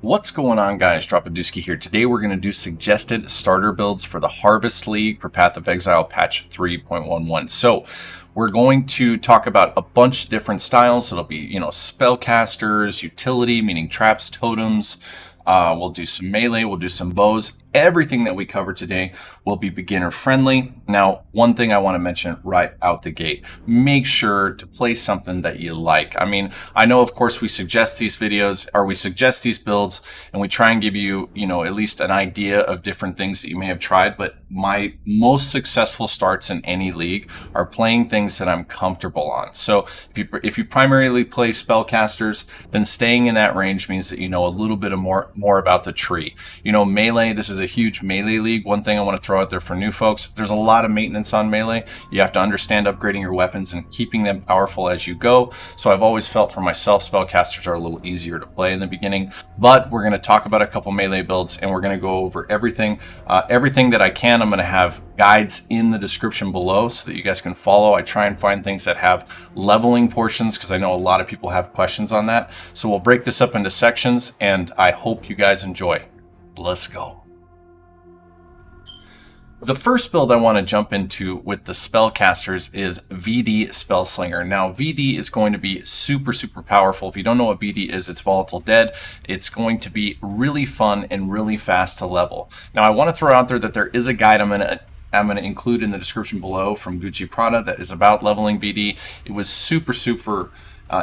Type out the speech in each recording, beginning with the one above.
What's going on, guys? Dropadooski here. Today we're going to do suggested starter builds for the Harvest League for Path of Exile patch 3.11. So we're going to talk about a bunch of different styles. It'll be, spellcasters, utility, meaning traps, totems. We'll do some melee, we'll do some bows. Everything that we cover today will be beginner friendly. Now, one thing I want to mention right out the gate, make sure to play something that you like. I mean, I know, of course, we suggest these videos or we suggest these builds and we try and give you, at least an idea of different things that you may have tried. But my most successful starts in any league are playing things that I'm comfortable on. So if you primarily play spellcasters, then staying in that range means that you know a little bit of more about the tree. Melee, this is a huge melee league. One thing I want to throw out there for new folks, there's a lot of maintenance on melee. You have to understand upgrading your weapons and keeping them powerful as you go. So I've always felt for myself, spellcasters are a little easier to play in the beginning, but we're going to talk about a couple melee builds and we're going to go over everything that I can. I'm going to have guides in the description below so that you guys can follow. I try and find things that have leveling portions because I know a lot of people have questions on that. So we'll break this up into sections and I hope you guys enjoy. Let's go. The first build I want to jump into with the spellcasters is VD Spellslinger. Now, VD is going to be super, super powerful. If you don't know what VD is, it's Volatile Dead. It's going to be really fun and really fast to level. Now, I want to throw out there that there is a guide I'm going to include in the description below from Gucci Prada that is about leveling VD. It was super, super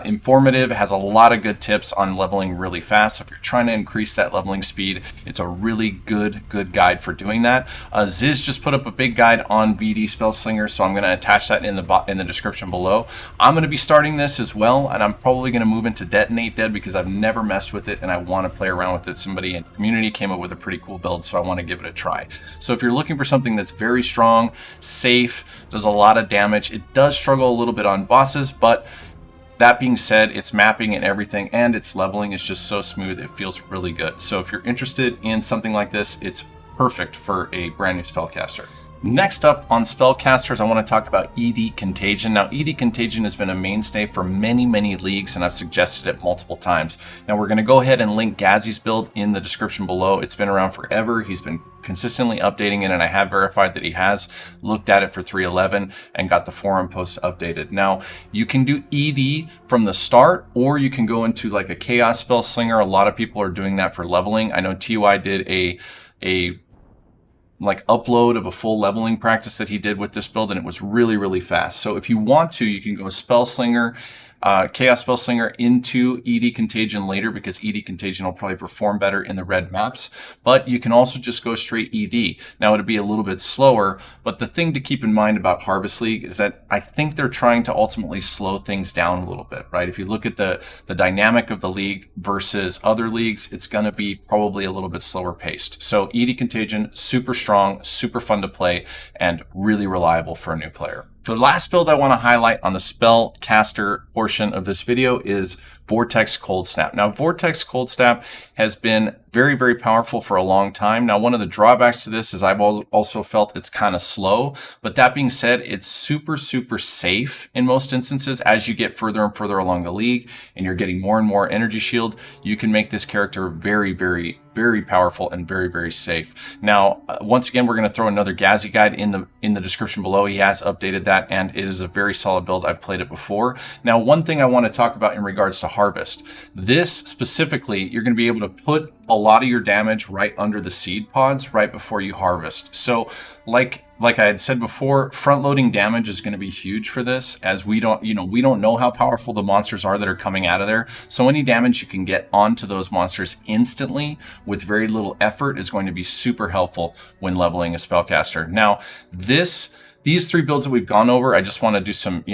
informative. It has a lot of good tips on leveling really fast. So if you're trying to increase that leveling speed, it's a really good guide for doing that. Ziz just put up a big guide on VD Spellslinger, so I'm going to attach that in the description below. I'm going to be starting this as well, and I'm probably going to move into Detonate Dead because I've never messed with it and I want to play around with it. Somebody in the community came up with a pretty cool build, so I want to give it a try. So if you're looking for something that's very strong, safe, does a lot of damage, it does struggle a little bit on bosses, but that being said, its mapping and everything and its leveling is just so smooth, it feels really good. So if you're interested in something like this, it's perfect for a brand new spellcaster. Next up on spellcasters, I want to talk about ED Contagion. Now, ED Contagion has been a mainstay for many, many leagues, and I've suggested it multiple times. Now, we're going to go ahead and link Gazzy's build in the description below. It's been around forever. He's been consistently updating it, and I have verified that he has looked at it for 3.11 and got the forum post updated. Now, you can do ED from the start, or you can go into like a Chaos Spellslinger. A lot of people are doing that for leveling. I know TY did a upload of a full leveling practice that he did with this build, and it was really, really fast. So if you want to, you can go Spellslinger, Chaos Spellslinger into ED Contagion later because ED Contagion will probably perform better in the red maps, but you can also just go straight ED. Now, it'll be a little bit slower, but the thing to keep in mind about Harvest League is that I think they're trying to ultimately slow things down a little bit, right? If you look at the dynamic of the league versus other leagues, it's going to be probably a little bit slower paced. So ED Contagion, super strong, super fun to play, and really reliable for a new player. The last build I want to highlight on the spellcaster portion of this video is Vortex Cold Snap. Now, Vortex Cold Snap has been very, very powerful for a long time. Now, one of the drawbacks to this is I've also felt it's kind of slow, but that being said, it's super, super safe in most instances. As you get further and further along the league and you're getting more and more energy shield, you can make this character very, very, very powerful and very, very safe. Now, once again, we're going to throw another Gazzy guide in the description below. He has updated that, and it is a very solid build. I've played it before. Now, one thing I want to talk about in regards to Harvest, this specifically, you're going to be able to put a lot of your damage right under the seed pods right before you harvest. So like I had said before, front loading damage is going to be huge for this, as we don't know how powerful the monsters are that are coming out of there. So any damage you can get onto those monsters instantly with very little effort is going to be super helpful when leveling a spellcaster. Now, these three builds that we've gone over, I just want to do some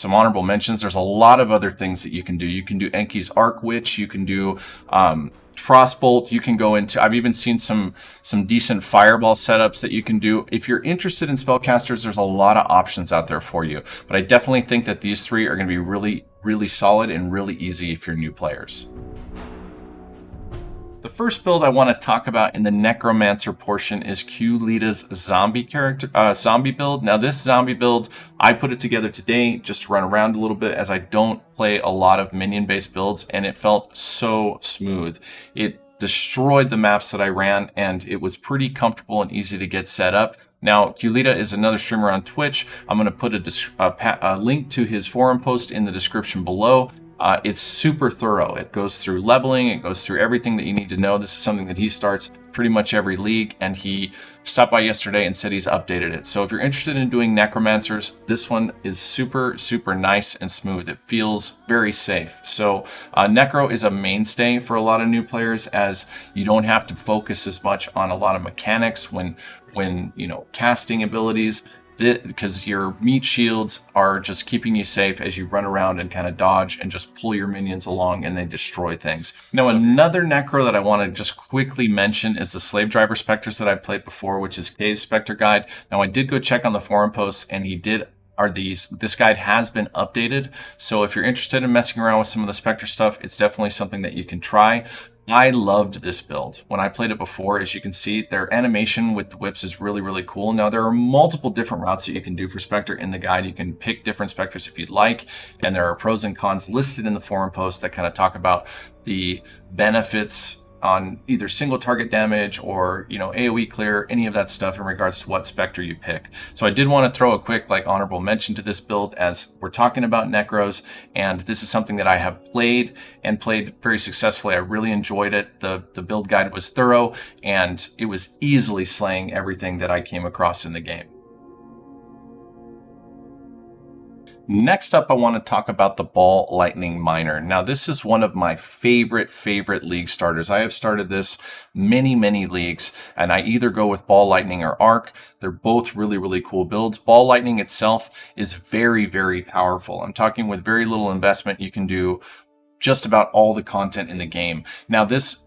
honorable mentions. There's a lot of other things that you can do. You can do Enki's Arc Witch. You can do Frostbolt. You can go into, I've even seen some decent fireball setups that you can do. If you're interested in spellcasters, there's a lot of options out there for you. But I definitely think that these three are going to be really, really solid and really easy if you're new players. The first build I want to talk about in the Necromancer portion is Q-Lita's zombie build. Now this zombie build, I put it together today just to run around a little bit as I don't play a lot of minion-based builds, and it felt so smooth. It destroyed the maps that I ran, and it was pretty comfortable and easy to get set up. Now, Q-Lita is another streamer on Twitch. I'm going to put a link to his forum post in the description below. It's super thorough. It goes through leveling. It goes through everything that you need to know. This is something that he starts pretty much every league, and he stopped by yesterday and said he's updated it. So if you're interested in doing Necromancers, this one is super, super nice and smooth. It feels very safe. So Necro is a mainstay for a lot of new players, as you don't have to focus as much on a lot of mechanics when casting abilities, because your meat shields are just keeping you safe as you run around and kind of dodge and just pull your minions along and they destroy things. Now, another Necro that I want to just quickly mention is the Slave Driver Spectres that I played before, which is Kay's Spectre Guide. Now, I did go check on the forum posts, and this guide has been updated. So if you're interested in messing around with some of the Spectre stuff, it's definitely something that you can try. I loved this build. When I played it before, as you can see, their animation with the whips is really, really cool. Now, there are multiple different routes that you can do for Spectre in the guide. You can pick different Spectres if you'd like, and there are pros and cons listed in the forum post that kind of talk about the benefits on either single target damage or AoE clear, any of that stuff in regards to what Spectre you pick. So I did want to throw a quick honorable mention to this build, as we're talking about Necros, and this is something that I have played very successfully. I really enjoyed it. The build guide was thorough, and it was easily slaying everything that I came across in the game. Next up, I want to talk about the Ball Lightning Miner. Now, this is one of my favorite league starters. I have started this many leagues, and I either go with Ball Lightning or Arc. They're both really, really cool builds. Ball Lightning itself is very, very powerful. I'm talking with very little investment, you can do just about all the content in the game. Now, this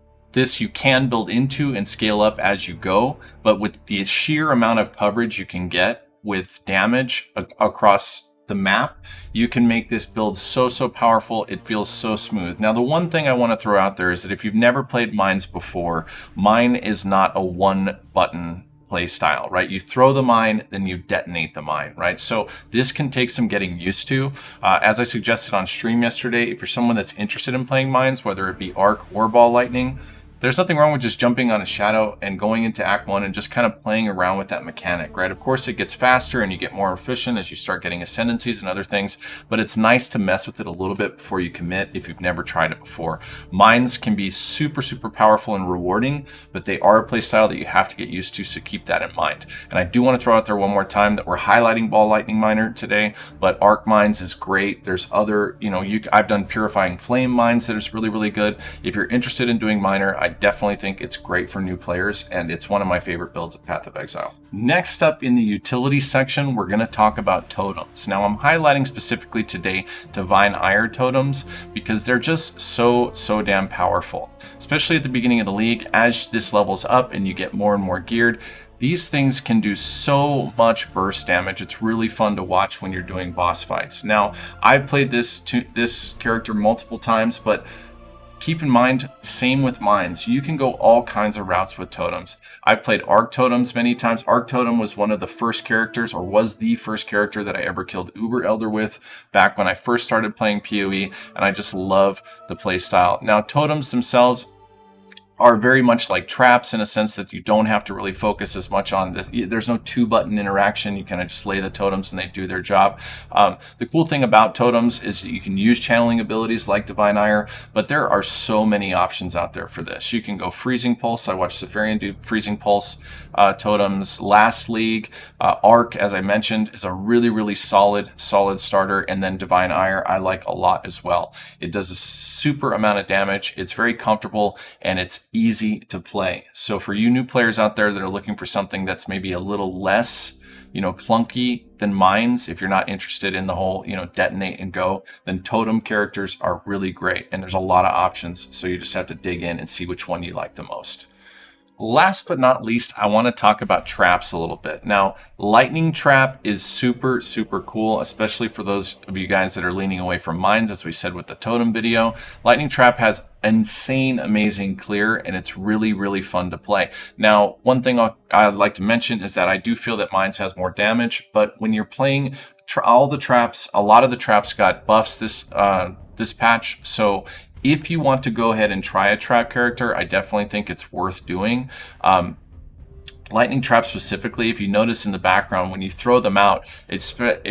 you can build into and scale up as you go, but with the sheer amount of coverage you can get with damage across the map, you can make this build so powerful. It feels so smooth. Now, the one thing I want to throw out there is that if you've never played mines before, mine is not a one button play style, right? You throw the mine, then you detonate the mine, right? So this can take some getting used to. As I suggested on stream yesterday, if you're someone that's interested in playing mines, whether it be Arc or Ball Lightning, there's nothing wrong with just jumping on a shadow and going into Act 1 and just kind of playing around with that mechanic, right? Of course, it gets faster and you get more efficient as you start getting ascendancies and other things, but it's nice to mess with it a little bit before you commit if you've never tried it before. Mines can be super powerful and rewarding, but they are a play style that you have to get used to, so keep that in mind. And I do want to throw out there one more time that we're highlighting Ball Lightning Miner today, but Arc Mines is great. There's other, I've done Purifying Flame Mines that is really, really good. If you're interested in doing Miner, I definitely think it's great for new players, and it's one of my favorite builds of Path of Exile. Next up in the utility section, we're going to talk about totems. Now, I'm highlighting specifically today Divine Ire totems because they're just so damn powerful, especially at the beginning of the league. As this levels up and you get more and more geared, these things can do so much burst damage. It's really fun to watch when you're doing boss fights. Now, I've played this character multiple times, but keep in mind, same with mines. You can go all kinds of routes with totems. I've played Arc Totems many times. Arc Totem was one of the first characters, or was the first character that I ever killed Uber Elder with back when I first started playing PoE, and I just love the play style. Now, totems themselves are very much like traps in a sense that you don't have to really focus as much on this. There's no two-button interaction. You kind of just lay the totems and they do their job. The cool thing about totems is you can use channeling abilities like Divine Ire, but there are so many options out there for this. You can go Freezing Pulse. I watched Safarian do Freezing Pulse totems last league. Arc, as I mentioned, is a really solid starter, and then Divine Ire I like a lot as well. It does a super amount of damage. It's very comfortable, and it's easy to play. So for you new players out there that are looking for something that's maybe a little less, clunky than mines, if you're not interested in the whole, detonate and go, then totem characters are really great. And there's a lot of options. So you just have to dig in and see which one you like the most. Last but not least, I want to talk about traps a little bit. Now, lightning trap is super, super cool, especially for those of you guys that are leaning away from mines, as we said with the totem video. Lightning trap has insane, amazing clear, and it's really, really fun to play. Now, one thing I'd like to mention is that I do feel that mines has more damage, but when you're playing all the traps, a lot of the traps got buffs this patch, so if you want to go ahead and try a trap character, I definitely think it's worth doing. Lightning trap specifically, if you notice in the background, when you throw them out, it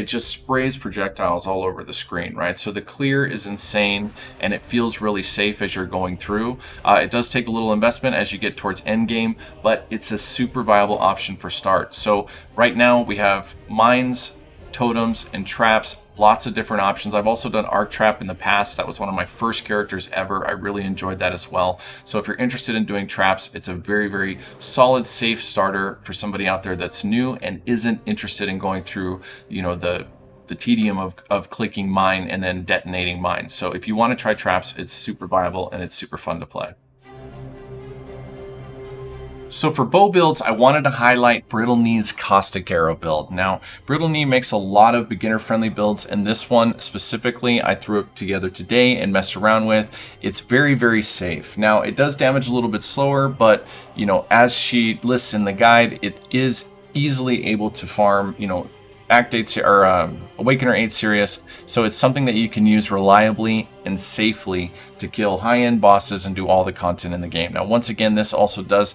just sprays projectiles all over the screen, right? So the clear is insane, and it feels really safe as you're going through. It does take a little investment as you get towards end game, but it's a super viable option for start. So right now we have mines, totems, and traps. Lots of different options. I've also done Arc Trap in the past. That was one of my first characters ever. I really enjoyed that as well. So if you're interested in doing traps, it's a very, very solid, safe starter for somebody out there that's new and isn't interested in going through, the tedium of clicking mine and then detonating mine. So if you want to try traps, it's super viable and it's super fun to play. So for bow builds, I wanted to highlight Brittle Knee's Caustic Arrow build. Now, Brittle Knee makes a lot of beginner-friendly builds, and this one specifically, I threw it together today and messed around with. It's very, very safe. Now, it does damage a little bit slower, but, as she lists in the guide, it is easily able to farm, Act 8 or Awakener 8 Sirius, so it's something that you can use reliably and safely to kill high-end bosses and do all the content in the game. Now, once again, this also does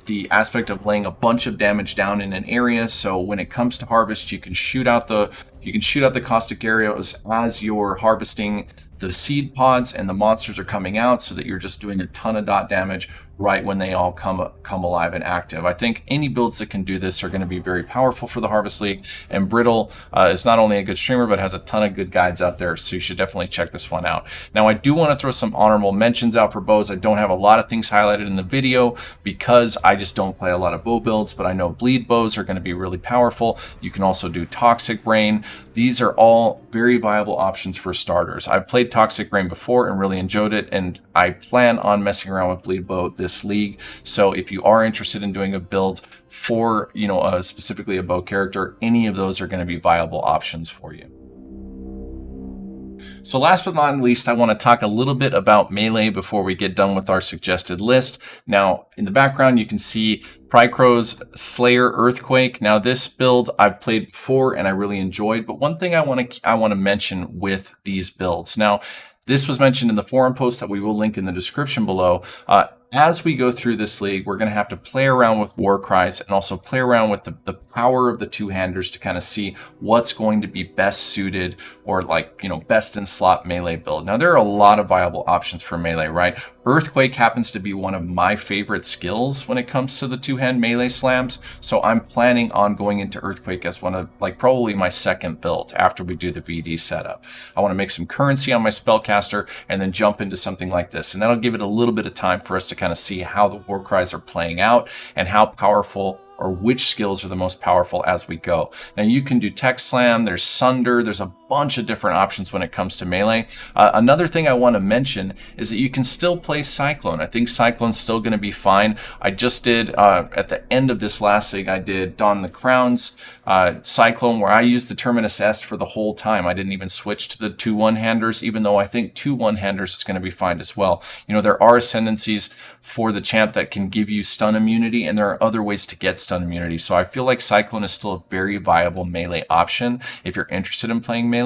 the aspect of laying a bunch of damage down in an area. So when it comes to harvest, you can shoot out the caustic arrows as you're harvesting the seed pods and the monsters are coming out, so that you're just doing a ton of dot damage right when they all come alive and active. I think any builds that can do this are going to be very powerful for the Harvest League, and Brittle is not only a good streamer, but has a ton of good guides out there, so you should definitely check this one out. Now, I do want to throw some honorable mentions out for bows. I don't have a lot of things highlighted in the video because I just don't play a lot of bow builds, but I know bleed bows are going to be really powerful. You can also do Toxic Rain. These are all very viable options for starters. I've played Toxic Rain before and really enjoyed it, and I plan on messing around with bleed bow this league. So if you are interested in doing a build for, specifically a bow character, any of those are going to be viable options for you. So last but not least, I want to talk a little bit about melee before we get done with our suggested list. Now, in the background, you can see Prycro's Slayer Earthquake. Now, this build I've played before and I really enjoyed, but one thing I want to mention with these builds. Now, this was mentioned in the forum post that we will link in the description below. As we go through this league, we're going to have to play around with war cries and also play around with the power of the two-handers to kind of see what's going to be best suited or best in slot melee build. Now, there are a lot of viable options for melee, right? Earthquake happens to be one of my favorite skills when it comes to the two-hand melee slams, so I'm planning on going into Earthquake as one of probably my second build after we do the VD setup. I want to make some currency on my spellcaster and then jump into something like this, and that'll give it a little bit of time for us to kind of see how the war cries are playing out and how powerful or which skills are the most powerful as we go. Now, you can do Tech Slam, there's Sunder, there's a bunch of different options when it comes to melee. Another thing I want to mention is that you can still play Cyclone. I think Cyclone's still going to be fine. I just did, at the end of this last league, I did Don the Crown's Cyclone, where I used the Terminus Est for the whole time. I didn't even switch to the 2 one-handers, even though I think 2 one-handers is going to be fine as well. There are ascendancies for the champ that can give you stun immunity, and there are other ways to get stun immunity. So I feel like Cyclone is still a very viable melee option if you're interested in playing melee.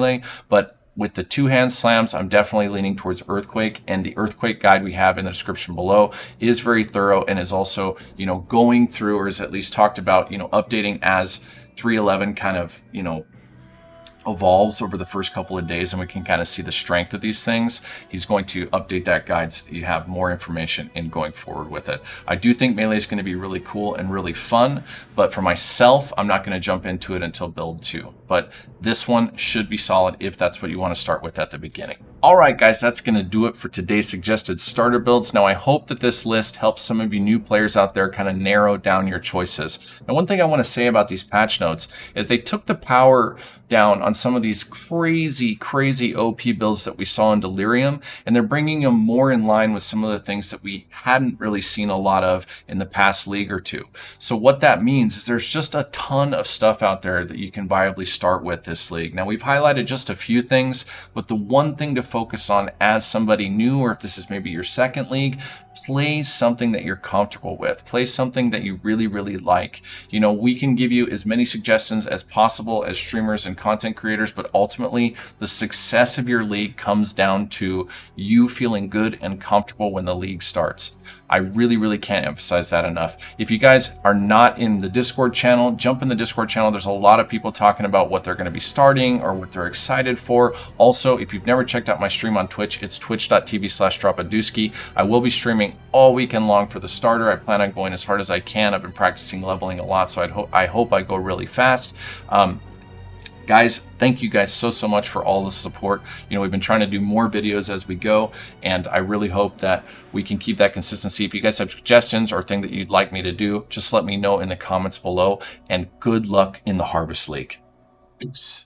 But with the two-hand slams, I'm definitely leaning towards Earthquake, and the Earthquake guide we have in the description below is very thorough and is also, going through, or is at least talked about, updating as 3.11 kind of, evolves over the first couple of days, and we can kind of see the strength of these things. He's going to update that guide so that you have more information in going forward with it. I do think melee is going to be really cool and really fun, but for myself, I'm not going to jump into it until build 2. But this one should be solid if that's what you want to start with at the beginning. All right, guys, that's going to do it for today's suggested starter builds. Now, I hope that this list helps some of you new players out there kind of narrow down your choices. And one thing I want to say about these patch notes is they took the power down on some of these crazy OP builds that we saw in Delirium, and they're bringing them more in line with some of the things that we hadn't really seen a lot of in the past league or two. So what that means is there's just a ton of stuff out there that you can viably start with this league. Now, we've highlighted just a few things, but the one thing to focus on as somebody new, or if this is maybe your second league, play something that you're comfortable with. Play something that you really like. You know, we can give you as many suggestions as possible as streamers and content creators, but ultimately the success of your league comes down to you feeling good and comfortable when the league starts. I really can't emphasize that enough. If you guys are not in the Discord channel, jump in the Discord channel. There's a lot of people talking about what they're going to be starting or what they're excited for. Also, if you've never checked out my stream on Twitch, it's twitch.tv/dropadooski. I will be streaming all weekend long for the starter. I plan on going as hard as I can. I've been practicing leveling a lot, so I hope I go really fast. Guys, thank you guys so much for all the support. You know, we've been trying to do more videos as we go, and I really hope that we can keep that consistency. If you guys have suggestions or things that you'd like me to do, just let me know in the comments below, and good luck in the Harvest League. Peace.